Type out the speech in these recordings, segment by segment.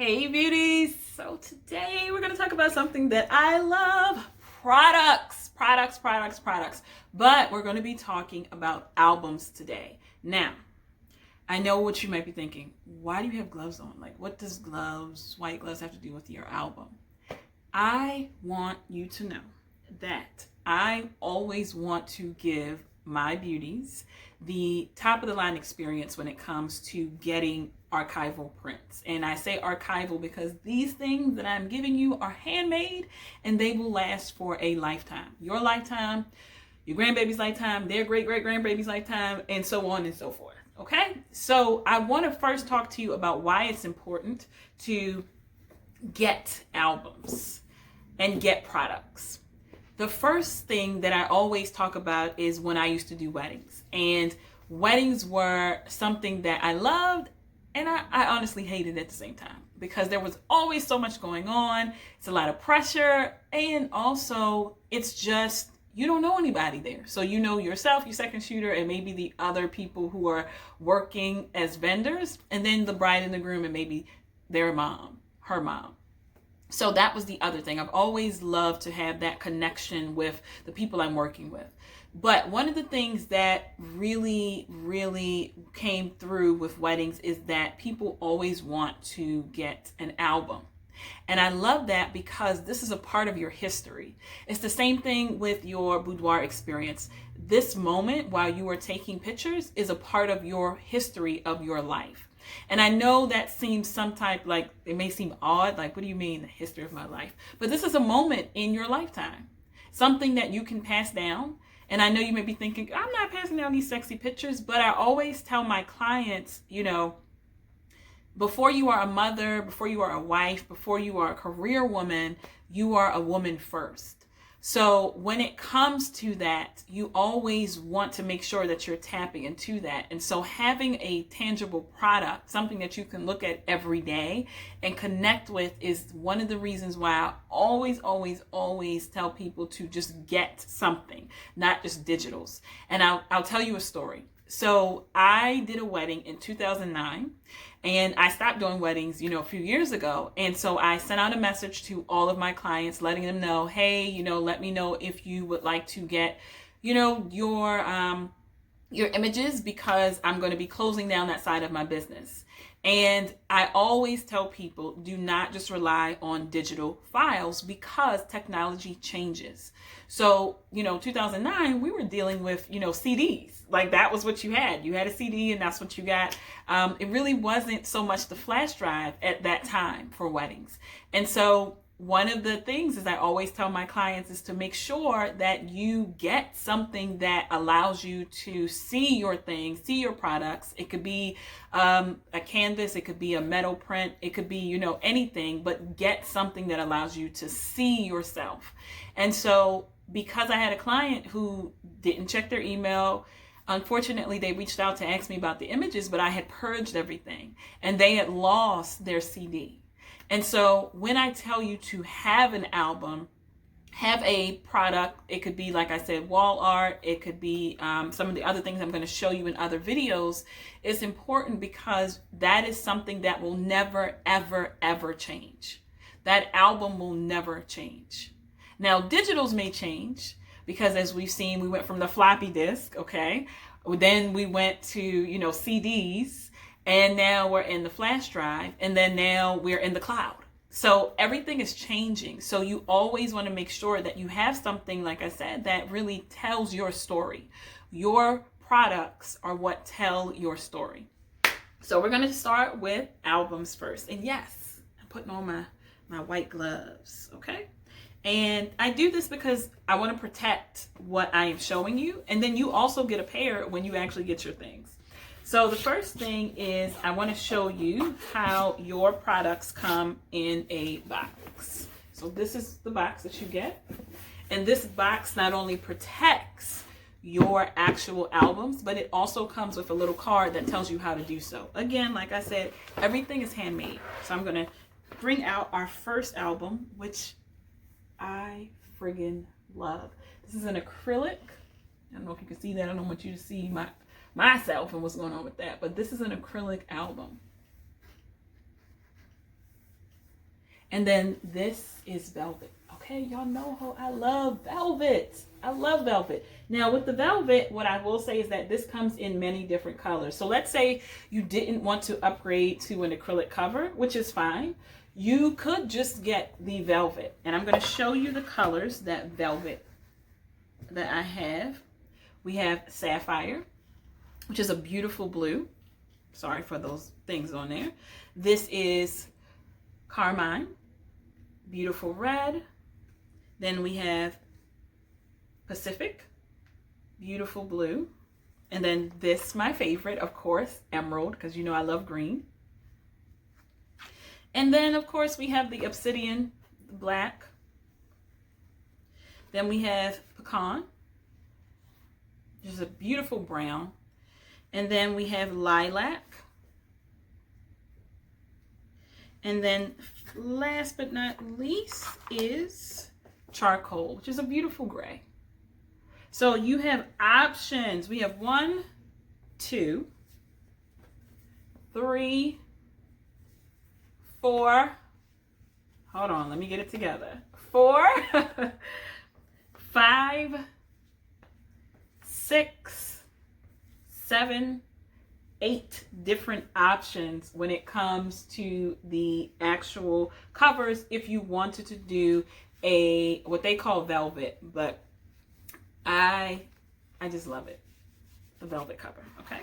Hey beauties! So today we're going to talk about something that I love. Products. But we're going to be talking about albums today. Now, I know what you might be thinking. Why do you have gloves on? Like, what does white gloves have to do with your album? I want you to know that I always want to give my beauties the top of the line experience when it comes to getting archival prints. And I say archival because these things that I'm giving you are handmade and they will last for a lifetime. Your lifetime, your grandbaby's lifetime, their great-great-grandbaby's lifetime, and so on and so forth. Okay? So I want to first talk to you about why it's important to get albums and get products. The first thing that I always talk about is when I used to do weddings. And weddings were something that I loved and I honestly hated at the same time because there was always so much going on. It's a lot of pressure. And also it's just, you don't know anybody there. So you know yourself, your second shooter, and maybe the other people who are working as vendors, and then the bride and the groom and maybe their mom, her mom. So that was the other thing. I've always loved to have that connection with the people I'm working with. But one of the things that really came through with weddings is that people always want to get an album. And I love that because this is a part of your history. It's the same thing with your boudoir experience. This moment while you are taking pictures is a part of your history of your life. And I know that seems sometimes like it may seem odd, like, what do you mean the history of my life? But this is a moment in your lifetime, something that you can pass down. And I know you may be thinking, I'm not passing down these sexy pictures, but I always tell my clients, you know, before you are a mother, before you are a wife, before you are a career woman, you are a woman first. So when it comes to that, you always want to make sure that you're tapping into that. And so having a tangible product, something that you can look at every day and connect with, is one of the reasons why I always tell people to just get something, not just digitals. And I'll tell you a story. So I did a wedding in 2009 and I stopped doing weddings, a few years ago. And so I sent out a message to all of my clients, letting them know, hey, let me know if you would like to get, your images, because I'm going to be closing down that side of my business. And I always tell people, do not just rely on digital files because technology changes. So, 2009, we were dealing with, CDs. Like that was what you had. You had a CD and that's what you got. It really wasn't so much the flash drive at that time for weddings. And so one of the things is I always tell my clients is to make sure that you get something that allows you to see your things, see your products. It could be a canvas, it could be a metal print, it could be, anything, but get something that allows you to see yourself. And so because I had a client who didn't check their email, unfortunately, they reached out to ask me about the images, but I had purged everything and they had lost their CD. And so when I tell you to have an album, have a product, it could be, like I said, wall art, it could be some of the other things I'm going to show you in other videos. It's important because that is something that will never, ever change. That album will never change. Now, digitals may change because, as we've seen, we went from the floppy disk, okay? Then we went to, CDs. And now we're in the flash drive, and then now we're in the cloud. So everything is changing. So you always want to make sure that you have something, like I said, that really tells your story. Your products are what tell your story. So we're going to start with albums first. And yes, I'm putting on my white gloves, okay? And I do this because I want to protect what I am showing you. And then you also get a pair when you actually get your things. So the first thing is I want to show you how your products come in a box. So this is the box that you get. And this box not only protects your actual albums, but it also comes with a little card that tells you how to do so. Again, like I said, everything is handmade. So I'm going to bring out our first album, which I friggin' love. This is an acrylic. I don't know if you can see that. I don't want you to see myself and what's going on with that, but this is an acrylic album. And then this is velvet. Okay, y'all know how I love velvet. I love velvet. Now with the velvet, what I will say is that this comes in many different colors. So let's say you didn't want to upgrade to an acrylic cover, which is fine. You could just get the velvet. And I'm going to show you the colors that velvet that I have. We have sapphire, which is a beautiful blue. Sorry for those things on there. This is carmine, beautiful red. Then we have Pacific, beautiful blue. And then this, my favorite, of course, emerald, because you know I love green. And then, of course, we have the obsidian black. Then we have pecan, which is a beautiful brown. And then we have lilac. And then last but not least is charcoal, which is a beautiful gray. So you have options. We have 1, 2, 3, 4. Hold on, let me get it together. 4, 5, 6, 7, 8 different options when it comes to the actual covers if you wanted to do a what they call velvet, but I just love it, the velvet cover. Okay,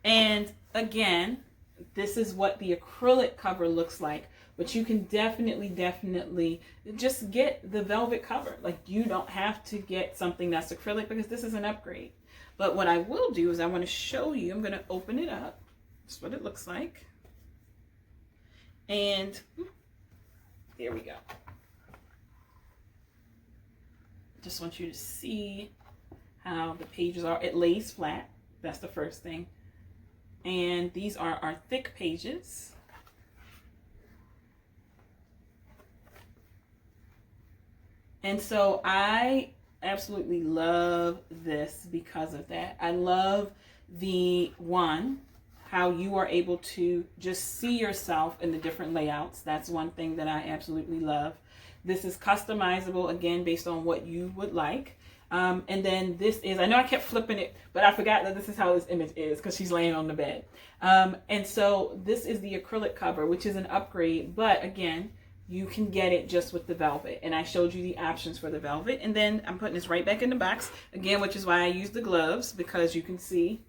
and again, this is what the acrylic cover looks like, but you can definitely just get the velvet cover. Like, you don't have to get something that's acrylic because this is an upgrade. But what I will do is I want to show you, I'm going to open it up. That's what it looks like. And there we go. Just want you to see how the pages are. It lays flat. That's the first thing. And these are our thick pages. And so I absolutely love this because of that. I love how you are able to just see yourself in the different layouts. That's one thing that I absolutely love. This is customizable, again, based on what you would like. And then this is, I know I kept flipping it, but I forgot that this is how this image is because she's laying on the bed. And so this is the acrylic cover, which is an upgrade, but again, you can get it just with the velvet. And I showed you the options for the velvet. And then I'm putting this right back in the box again, which is why I use the gloves, because you can see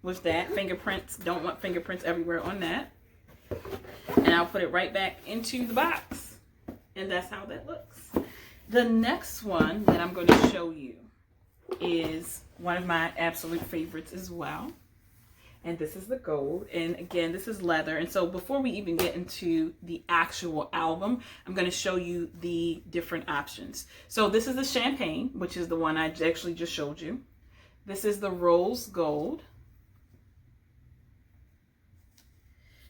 with that fingerprints, don't want fingerprints everywhere on that. And I'll put it right back into the box. And that's how that looks. The next one that I'm going to show you is one of my absolute favorites as well. And this is the gold. And again, this is leather. And so before we even get into the actual album, I'm going to show you the different options. So this is the champagne, which is the one I actually just showed you. This is the rose gold.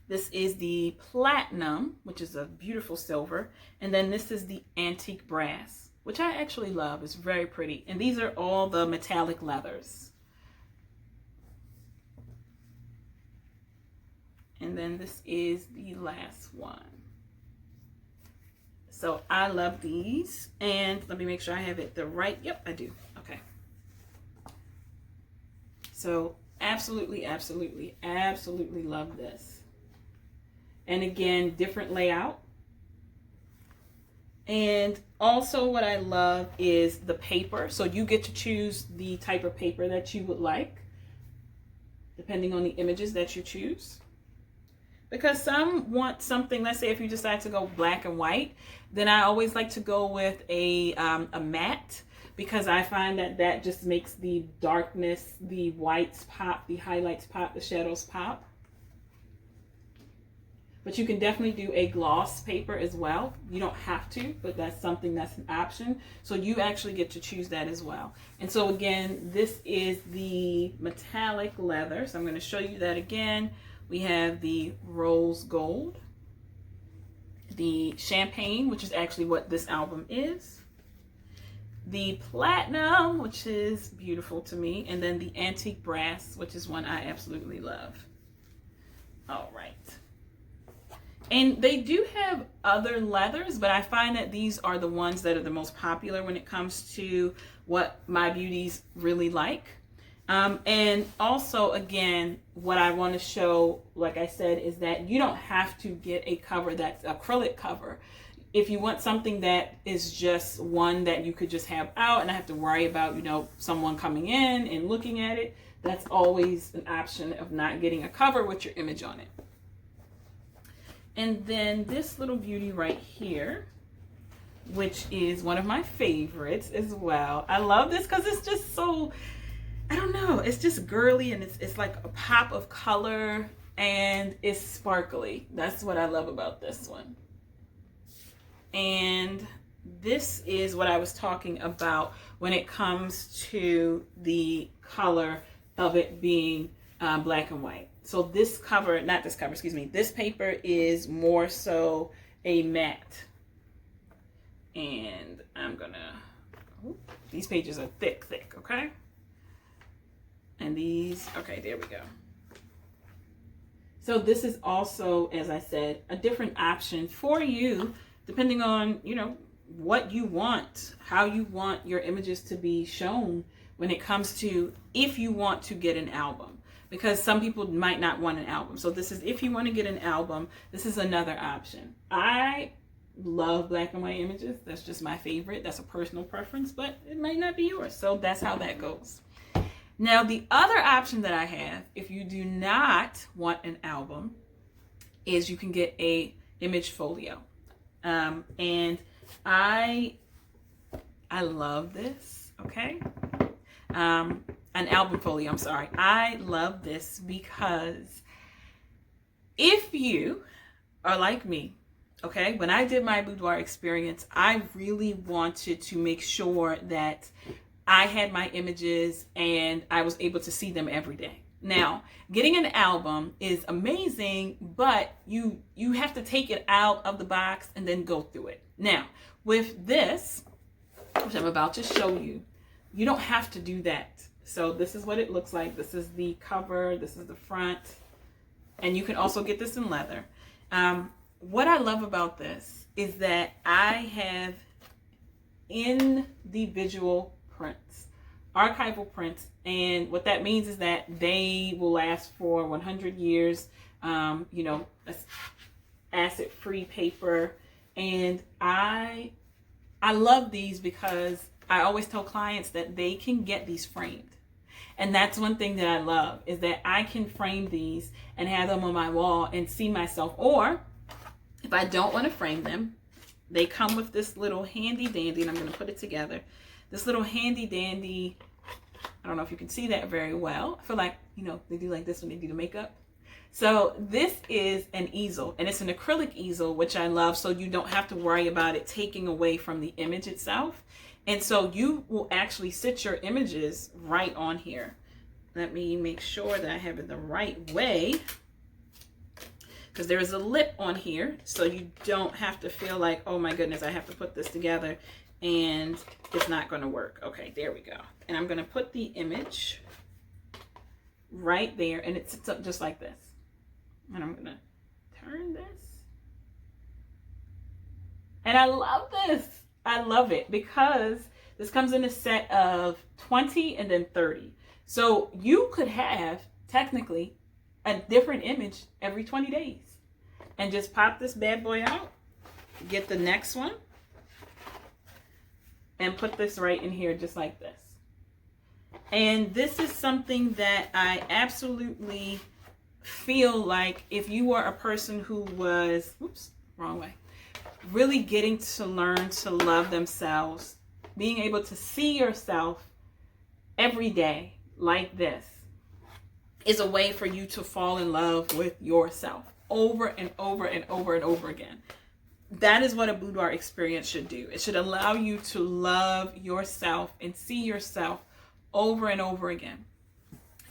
This is the platinum, which is a beautiful silver. And then this is the antique brass, which I actually love. It's very pretty. And these are all the metallic leathers. And then this is the last one. So I love these. And let me make sure I have it the right. Yep, I do. Okay. So absolutely love this. And again, different layout. And also what I love is the paper. So you get to choose the type of paper that you would like, depending on the images that you choose. Because some want something, let's say if you decide to go black and white, then I always like to go with a matte, because I find that that just makes the darkness, the whites pop, the highlights pop, the shadows pop. But you can definitely do a gloss paper as well. You don't have to, but that's something that's an option. So you actually get to choose that as well. And so again, this is the metallic leather. So I'm going to show you that again. We have the rose gold, the champagne, which is actually what this album is, the platinum, which is beautiful to me, and then the antique brass, which is one I absolutely love. All right. And they do have other leathers, but I find that these are the ones that are the most popular when it comes to what my beauties really like. And also, again, what I want to show, like I said, is that you don't have to get a cover that's acrylic cover. If you want something that is just one that you could just have out and not have to worry about, you know, someone coming in and looking at it, that's always an option of not getting a cover with your image on it. And then this little beauty right here, which is one of my favorites as well. I love this because it's just so, I don't know, it's just girly, and it's like a pop of color, and it's sparkly. That's what I love about this one. And this is what I was talking about when it comes to the color of it being black and white. So this cover, not this cover, excuse me, this paper is more so a matte. And I'm gonna, these pages are thick, okay? And these, okay, there we go. So this is also, as I said, a different option for you, depending on, you know, what you want, how you want your images to be shown when it comes to if you want to get an album. Because some people might not want an album. So this is if you want to get an album, this is another option. I love black and white images. That's just my favorite. That's a personal preference, but it might not be yours. So that's how that goes. Now, the other option that I have, if you do not want an album, is you can get a image folio. And I love this, okay? An album folio, I'm sorry. I love this because if you are like me, okay, when I did my boudoir experience, I really wanted to make sure that I had my images and I was able to see them every day. Now, getting an album is amazing, but you have to take it out of the box and then go through it. Now, with this, which I'm about to show you, you don't have to do that. So this is what it looks like. This is the cover. This is the front. And you can also get this in leather. What I love about this is that I have individual prints, archival prints. And what that means is that they will last for 100 years, you know, acid-free paper. And I love these because I always tell clients that they can get these framed. And that's one thing that I love, is that I can frame these and have them on my wall and see myself. Or if I don't want to frame them, they come with this little handy dandy, and I'm going to put it together. This little handy dandy, I don't know if you can see that very well. I feel like, you know, they do like this when they do the makeup. So this is an easel, and it's an acrylic easel, which I love, so you don't have to worry about it taking away from the image itself. And so you will actually sit your images right on here. Let me make sure that I have it the right way, because there is a lip on here, so you don't have to feel like, oh my goodness, I have to put this together and it's not going to work. Okay, there we go. And I'm going to put the image right there, and it sits up just like this. And I'm going to turn this. And I love this. I love it because this comes in a set of 20 and then 30. So you could have technically a different image every 20 days. And just pop this bad boy out, get the next one, and put this right in here just like this. And this is something that I absolutely feel like if you are a person who was, oops, wrong way, really getting to learn to love themselves, being able to see yourself every day like this is a way for you to fall in love with yourself over and over and over and over again. That is what a boudoir experience should do. It should allow you to love yourself and see yourself over and over again.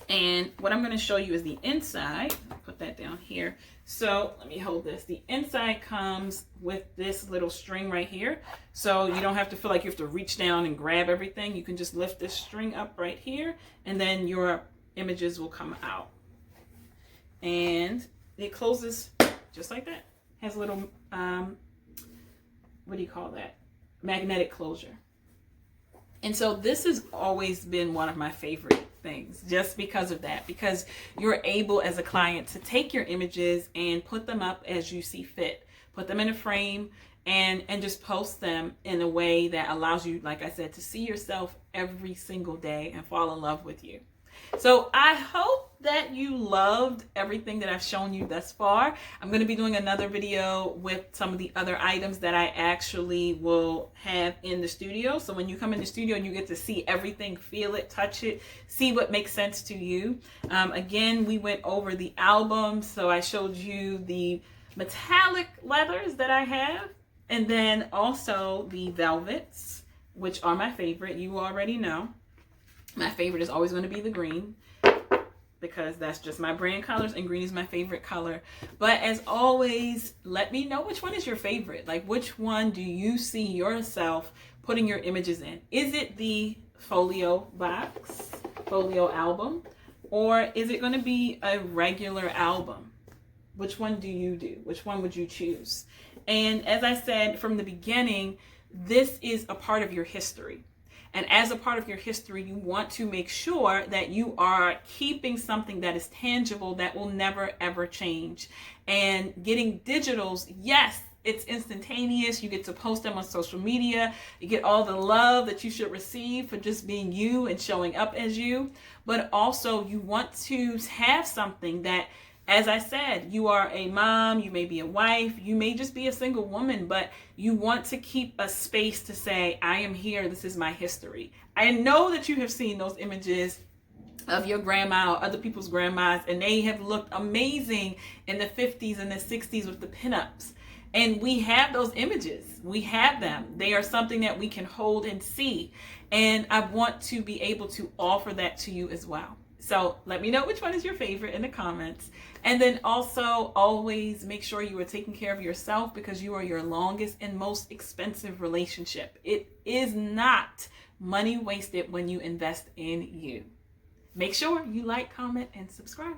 And what I'm going to show you is the inside. I'll put that down here. So let me hold this. The inside comes with this little string right here. So you don't have to feel like you have to reach down and grab everything. You can just lift this string up right here, and then your images will come out. And it closes just like that. Has a little what do you call that? Magnetic closure. And so this has always been one of my favorite things, just because of that, because you're able as a client to take your images and put them up as you see fit, put them in a frame and just post them in a way that allows you, like I said, to see yourself every single day and fall in love with you. So I hope that you loved everything that I've shown you thus far. I'm going to be doing another video with some of the other items that I actually will have in the studio. So when you come in the studio, you get to see everything, feel it, touch it, see what makes sense to you. Again, we went over the album. So I showed you the metallic leathers that I have, and then also the velvets, which are my favorite. You already know. My favorite is always going to be the green, because that's just my brand colors, and green is my favorite color. But as always, let me know which one is your favorite. Like, which one do you see yourself putting your images in? Is it the folio box, folio album, or is it going to be a regular album? Which one do you do? Which one would you choose? And as I said from the beginning, this is a part of your history. And as a part of your history, you want to make sure that you are keeping something that is tangible, that will never, ever change. And getting digitals, yes, it's instantaneous. You get to post them on social media. You get all the love that you should receive for just being you and showing up as you. But also, you want to have something that, as I said, you are a mom, you may be a wife, you may just be a single woman, but you want to keep a space to say, I am here, this is my history. I know that you have seen those images of your grandma or other people's grandmas, and they have looked amazing in the 50s and the 60s with the pinups. And we have those images. We have them. They are something that we can hold and see. And I want to be able to offer that to you as well. So let me know which one is your favorite in the comments. And then also always make sure you are taking care of yourself, because you are your longest and most expensive relationship. It is not money wasted when you invest in you. Make sure you like, comment, and subscribe.